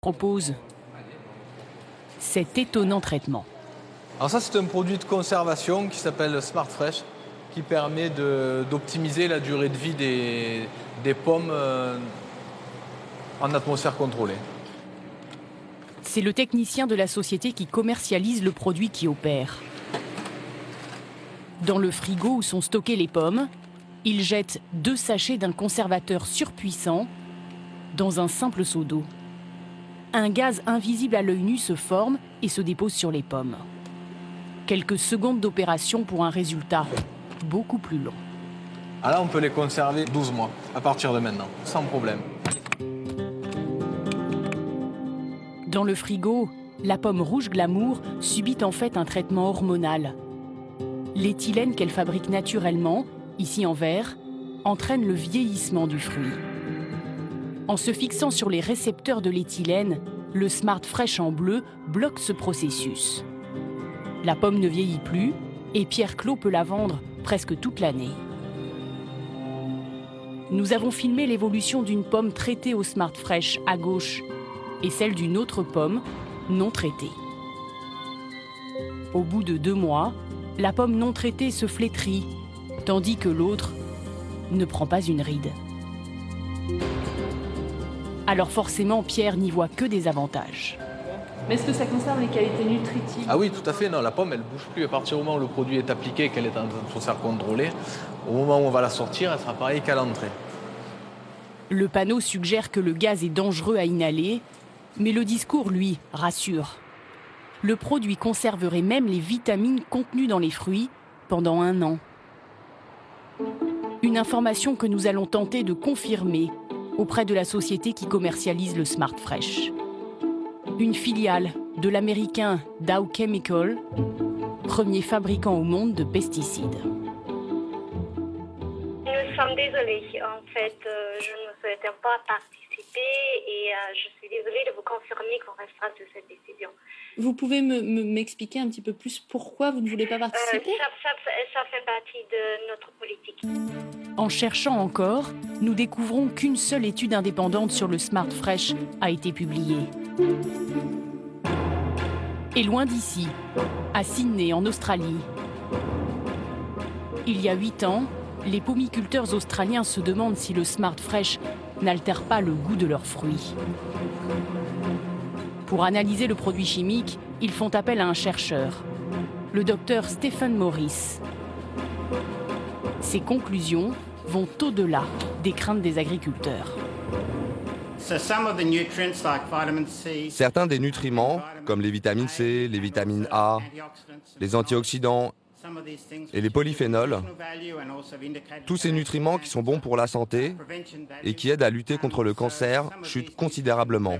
propose cet étonnant traitement. Alors ça, c'est un produit de conservation qui s'appelle Smart Fresh, qui permet d'optimiser la durée de vie des pommes en atmosphère contrôlée. C'est le technicien de la société qui commercialise le produit qui opère. Dans le frigo où sont stockées les pommes, il jette 2 sachets d'un conservateur surpuissant dans un simple seau d'eau. Un gaz invisible à l'œil nu se forme et se dépose sur les pommes. Quelques secondes d'opération pour un résultat beaucoup plus long. Ah là, on peut les conserver 12 mois, à partir de maintenant, sans problème. Dans le frigo, la pomme rouge glamour subit en fait un traitement hormonal. L'éthylène qu'elle fabrique naturellement, ici en verre, entraîne le vieillissement du fruit. En se fixant sur les récepteurs de l'éthylène, le Smart Fresh en bleu bloque ce processus. La pomme ne vieillit plus et Pierre Clos peut la vendre presque toute l'année. Nous avons filmé l'évolution d'une pomme traitée au Smart Fresh à gauche et celle d'une autre pomme non traitée. Au bout de 2 mois, la pomme non traitée se flétrit, tandis que l'autre ne prend pas une ride. Alors forcément, Pierre n'y voit que des avantages. Mais est-ce que ça conserve les qualités nutritives? Ah oui, tout à fait. Non, la pomme, elle ne bouge plus. À partir du moment où le produit est appliqué et qu'elle est en atmosphère contrôlée, au moment où on va la sortir, elle sera pareille qu'à l'entrée. Le panneau suggère que le gaz est dangereux à inhaler, mais le discours, lui, rassure. Le produit conserverait même les vitamines contenues dans les fruits pendant 1 an. Une information que nous allons tenter de confirmer auprès de la société qui commercialise le Smart Fresh. Une filiale de l'américain Dow Chemical, premier fabricant au monde de pesticides. Nous sommes désolés. En fait, je ne souhaitais pas participer et je suis désolée de vous confirmer qu'on restera sur cette décision. Vous pouvez m'expliquer un petit peu plus pourquoi vous ne voulez pas participer? Ça fait partie de notre politique. En cherchant encore, nous découvrons qu'une seule étude indépendante sur le Smart Fresh a été publiée. Et loin d'ici, à Sydney, en Australie. Il y a 8 ans, les pomiculteurs australiens se demandent si le Smart Fresh n'altère pas le goût de leurs fruits. Pour analyser le produit chimique, ils font appel à un chercheur, le docteur Stephen Morris. Ses conclusions vont au-delà des craintes des agriculteurs. Certains des nutriments, comme les vitamines C, les vitamines A, les antioxydants et les polyphénols, tous ces nutriments qui sont bons pour la santé et qui aident à lutter contre le cancer chutent considérablement.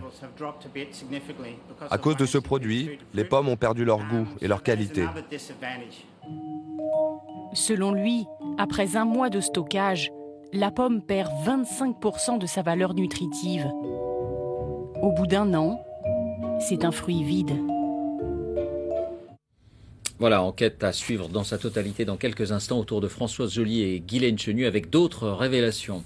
À cause de ce produit, les pommes ont perdu leur goût et leur qualité. Selon lui, après 1 mois de stockage, la pomme perd 25% de sa valeur nutritive. Au bout d'1 an, c'est un fruit vide. Voilà, enquête à suivre dans sa totalité dans quelques instants autour de Françoise Joly et Guylaine Chenu avec d'autres révélations.